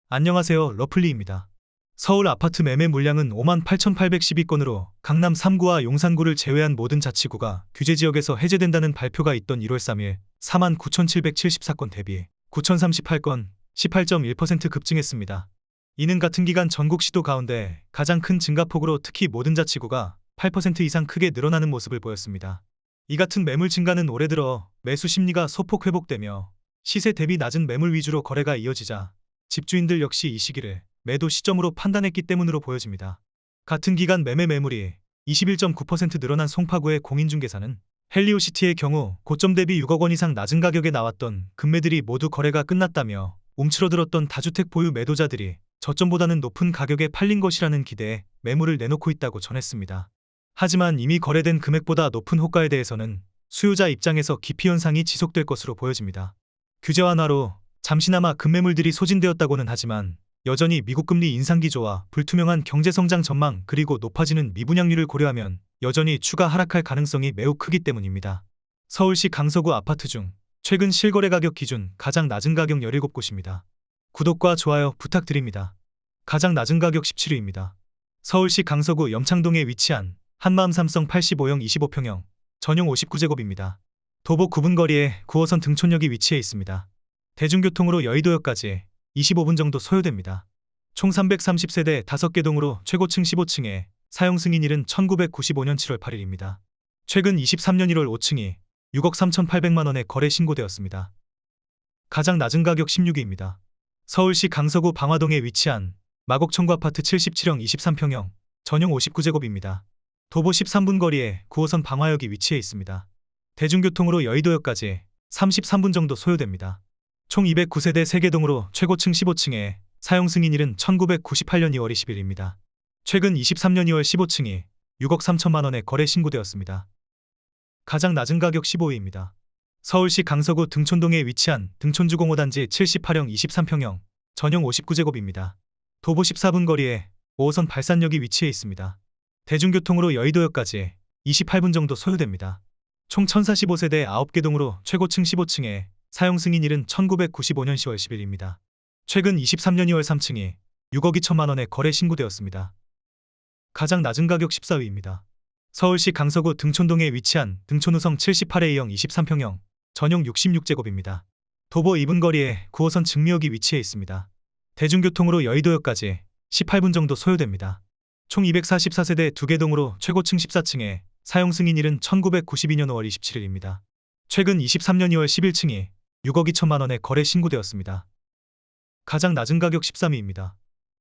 안녕하세요. 러플리입니다. 서울 아파트 매매 물량은 58,812건으로 강남 3구와 용산구를 제외한 모든 자치구가 규제 지역에서 해제된다는 발표가 있던 1월 3일 49,774건 대비 9,038건, 18.1% 급증했습니다. 이는 같은 기간 전국 시도 가운데 가장 큰 증가폭으로 특히 모든 자치구가 8% 이상 크게 늘어나는 모습을 보였습니다. 이 같은 매물 증가는 올해 들어 매수 심리가 소폭 회복되며 시세 대비 낮은 매물 위주로 거래가 이어지자 집주인들 역시 이 시기를 매도 시점으로 판단했기 때문으로 보여집니다. 같은 기간 매물이 21.9% 늘어난 송파구의 공인중개사는 헬리오시티의 경우 고점 대비 6억 원 이상 낮은 가격에 나왔던 금매들이 모두 거래가 끝났다며 움츠러들었던 다주택 보유 매도자들이 저점보다는 높은 가격에 팔린 것이라는 기대에 매물을 내놓고 있다고 전했습니다. 하지만 이미 거래된 금액보다 높은 호가에 대해서는 수요자 입장에서 기피 현상이 지속될 것으로 보여집니다. 규제 완화로 잠시나마 급매물들이 소진되었다고는 하지만 여전히 미국 금리 인상 기조와 불투명한 경제성장 전망 그리고 높아지는 미분양률을 고려하면 여전히 추가 하락할 가능성이 매우 크기 때문입니다. 서울시 강서구 아파트 중 최근 실거래 가격 기준 가장 낮은 가격 17곳입니다. 구독과 좋아요 부탁드립니다. 가장 낮은 가격 17위입니다. 서울시 강서구 염창동에 위치한 한마음 삼성 85형 25평형 전용 59제곱입니다. 도보 9분 거리에 9호선 등촌역이 위치해 있습니다. 대중교통으로 여의도역까지 25분 정도 소요됩니다. 총 330세대 5개 동으로 최고층 15층에 사용 승인일은 1995년 7월 8일입니다. 최근 23년 1월 5층이 6억 3,800만 원에 거래 신고되었습니다. 가장 낮은 가격 16위입니다. 서울시 강서구 방화동에 위치한 마곡청구 아파트 77형 23평형 전용 59제곱입니다. 도보 13분 거리에 9호선 방화역이 위치해 있습니다. 대중교통으로 여의도역까지 33분 정도 소요됩니다. 총 209세대 3개 동으로 최고층 15층에 사용 승인일은 1998년 2월 20일입니다. 최근 23년 2월 15층이 6억 3천만 원에 거래 신고되었습니다. 가장 낮은 가격 15위입니다. 서울시 강서구 등촌동에 위치한 등촌주 공호단지 78형 23평형 전용 59제곱입니다. 도보 14분 거리에 5호선 발산역이 위치해 있습니다. 대중교통으로 여의도역까지 28분 정도 소요됩니다. 총 1045세대 9개 동으로 최고층 15층에 사용 승인일은 1995년 10월 10일입니다. 최근 23년 2월 3층이 6억 2천만 원에 거래 신고되었습니다. 가장 낮은 가격 14위입니다. 서울시 강서구 등촌동에 위치한 등촌우성 78A형 23평형 전용 66제곱입니다. 도보 2분 거리에 9호선 증미역이 위치해 있습니다. 대중교통으로 여의도역까지 18분 정도 소요됩니다. 총 244세대 2개 동으로 최고층 14층에 사용 승인일은 1992년 5월 27일입니다. 최근 23년 2월 11층이 6억 2천만 원에 거래 신고되었습니다. 가장 낮은 가격 13위입니다.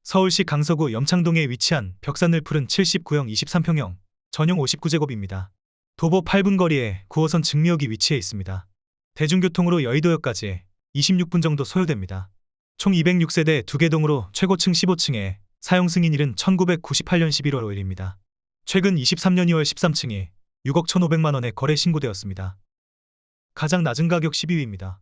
서울시 강서구 염창동에 위치한 벽산을 푸른 79형 23평형 전용 59제곱입니다. 도보 8분 거리에 9호선 증미역이 위치해 있습니다. 대중교통으로 여의도역까지 26분 정도 소요됩니다. 총 206세대 2개 동으로 최고층 15층에 사용 승인일은 1998년 11월 5일입니다. 최근 23년 2월 13층이 6억 1,500만 원에 거래 신고되었습니다. 가장 낮은 가격 12위입니다.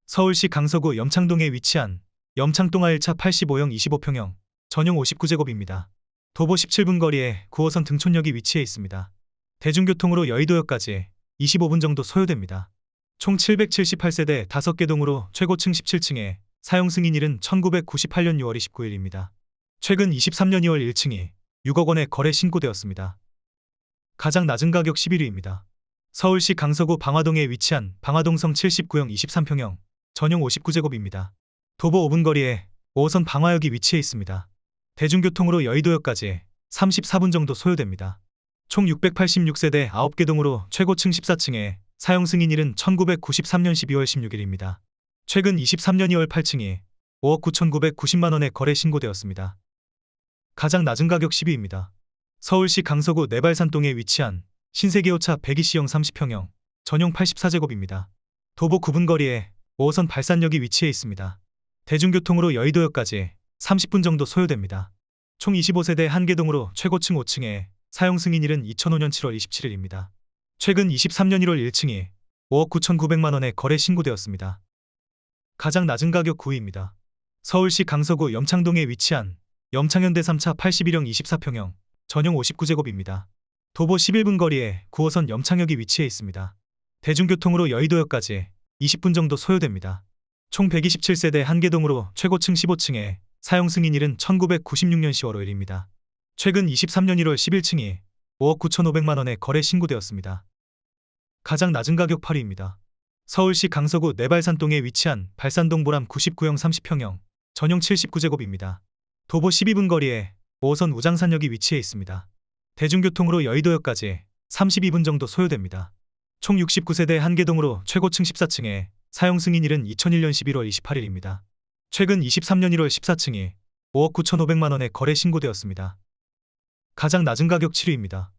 서울시 강서구 염창동에 위치한 염창동아 1차 85형 25평형 전용 59제곱입니다. 도보 17분 거리에 9호선 등촌역이 위치해 있습니다. 대중교통으로 여의도역까지 25분 정도 소요됩니다. 총 778세대 5개 동으로 최고층 17층에 사용 승인일은 1998년 6월 29일입니다. 최근 23년 2월 1층이 6억 원에 거래 신고되었습니다. 가장 낮은 가격 11위입니다. 서울시 강서구 방화동에 위치한 방화동성 79형 23평형 전용 59제곱입니다. 도보 5분 거리에 5호선 방화역이 위치해 있습니다. 대중교통으로 여의도역까지 34분 정도 소요됩니다. 총 686세대 9개 동으로 최고층 14층에 사용 승인일은 1993년 12월 16일입니다. 최근 23년 2월 8층이 5억 9,990만 원에 거래 신고되었습니다. 가장 낮은 가격 10위입니다. 서울시 강서구 내발산동에 위치한 신세계오차 120형 30평형 전용 84제곱입니다. 도보 9분 거리에 5호선 발산역이 위치해 있습니다. 대중교통으로 여의도역까지 30분 정도 소요됩니다. 총 25세대 1개 동으로 최고층 5층에 사용 승인일은 2005년 7월 27일입니다. 최근 23년 1월 1층이 5억 9,900만 원에 거래 신고되었습니다. 가장 낮은 가격 9위입니다. 서울시 강서구 염창동에 위치한 염창현대 3차 81형 24평형 전용 59제곱입니다. 도보 11분 거리에 9호선 염창역이 위치해 있습니다. 대중교통으로 여의도역까지 20분 정도 소요됩니다. 총 127세대 1개 동으로 최고층 15층에 사용 승인일은 1996년 10월 5일입니다. 최근 23년 1월 11층이 5억 9,500만 원에 거래 신고되었습니다. 가장 낮은 가격 8위입니다. 서울시 강서구 내발산동에 위치한 발산동 보람 99형 30평형 전용 79제곱입니다. 도보 12분 거리에 5호선 우장산역이 위치해 있습니다. 대중교통으로 여의도역까지 32분 정도 소요됩니다. 총 69세대 한개동으로 최고층 14층에 사용 승인일은 2001년 11월 28일입니다. 최근 23년 1월 14층이 5억 9,500만 원에 거래 신고되었습니다. 가장 낮은 가격 7위입니다.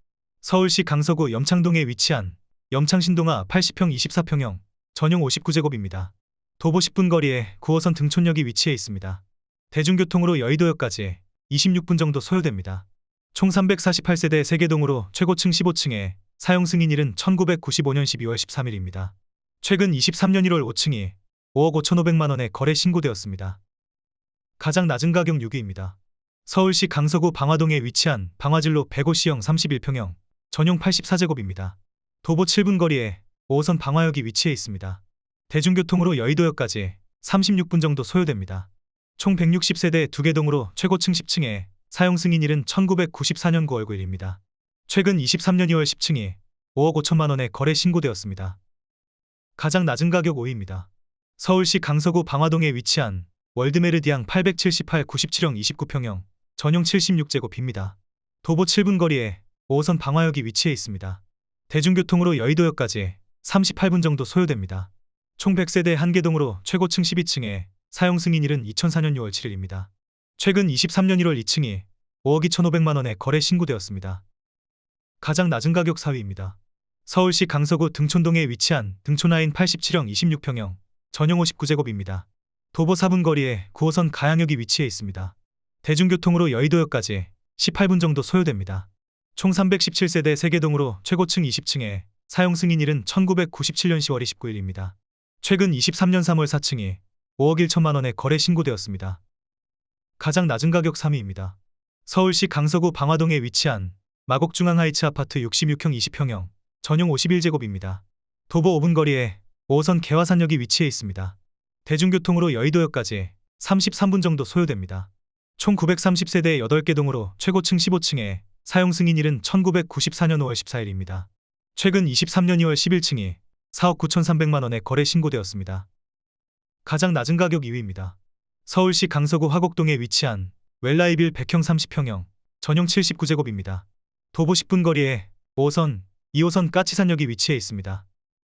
서울시 강서구 염창동에 위치한 염창신동아 80평 24평형 전용 59제곱입니다. 도보 10분 거리에 9호선 등촌역이 위치해 있습니다. 대중교통으로 여의도역까지 26분 정도 소요됩니다. 총 348세대 3개동으로 최고층 15층에 사용 승인일은 1995년 12월 13일입니다. 최근 23년 1월 5층이 5억 5,500만 원에 거래 신고되었습니다. 가장 낮은 가격 6위입니다. 서울시 강서구 방화동에 위치한 방화진로 105C형 31평형 전용 84제곱입니다. 도보 7분 거리에 5호선 방화역이 위치해 있습니다. 대중교통으로 여의도역까지 36분 정도 소요됩니다. 총 160세대 2개동으로 최고층 10층에 사용 승인일은 1994년 9월 9일입니다. 최근 23년 2월 10층이 5억 5천만 원에 거래 신고되었습니다. 가장 낮은 가격 5위입니다. 서울시 강서구 방화동에 위치한 월드메르디앙 878 97형 29평형 전용 76제곱입니다. 도보 7분 거리에 5호선 방화역이 위치해 있습니다. 대중교통으로 여의도역까지 38분 정도 소요됩니다. 총 100세대 한개동으로 최고층 12층에 사용 승인일은 2004년 6월 7일입니다. 최근 23년 1월 2층이 5억 2,500만 원에 거래 신고되었습니다. 가장 낮은 가격 4위입니다. 서울시 강서구 등촌동에 위치한 등촌하인 87형 26평형 전용 59제곱입니다. 도보 4분 거리에 9호선 가양역이 위치해 있습니다. 대중교통으로 여의도역까지 18분 정도 소요됩니다. 총 317세대 3개동으로 최고층 20층에 사용 승인일은 1997년 10월 29일입니다. 최근 23년 3월 4층이 5억 1천만 원에 거래 신고되었습니다. 가장 낮은 가격 3위입니다. 서울시 강서구 방화동에 위치한 마곡중앙하이츠 아파트 66형 20평형 전용 51제곱입니다. 도보 5분 거리에 5호선 개화산역이 위치해 있습니다. 대중교통으로 여의도역까지 33분 정도 소요됩니다. 총 930세대 8개동으로 최고층 15층에 사용 승인일은 1994년 5월 14일입니다. 최근 23년 2월 11층이 4억 9,300만 원에 거래 신고되었습니다. 가장 낮은 가격 2위입니다. 서울시 강서구 화곡동에 위치한 웰라이빌 100형 30평형 전용 79제곱입니다. 도보 10분 거리에 5호선, 2호선 까치산역이 위치해 있습니다.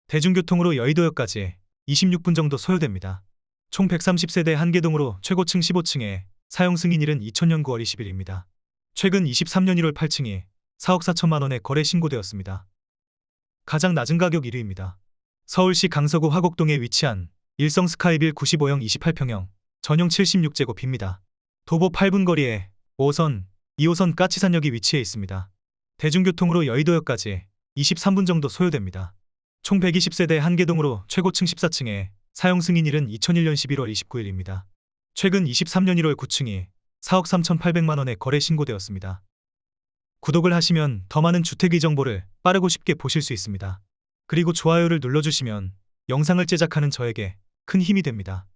대중교통으로 여의도역까지 26분 정도 소요됩니다. 총 130세대 한개동으로 최고층 15층에 사용 승인일은 2000년 9월 20일입니다. 최근 23년 1월 8층이 4억 4천만 원에 거래 신고되었습니다. 가장 낮은 가격 1위입니다. 서울시 강서구 화곡동에 위치한 일성 스카이빌 95형 28평형 전용 76제곱입니다. 도보 8분 거리에 5호선, 2호선 까치산역이 위치해 있습니다. 대중교통으로 여의도역까지 23분 정도 소요됩니다. 총 120세대 한개동으로 최고층 14층에 사용 승인일은 2001년 11월 29일입니다. 최근 23년 1월 9층이 4억 3,800만 원에 거래 신고되었습니다. 구독을 하시면 더 많은 주택의 정보를 빠르고 쉽게 보실 수 있습니다. 그리고 좋아요를 눌러주시면 영상을 제작하는 저에게 큰 힘이 됩니다.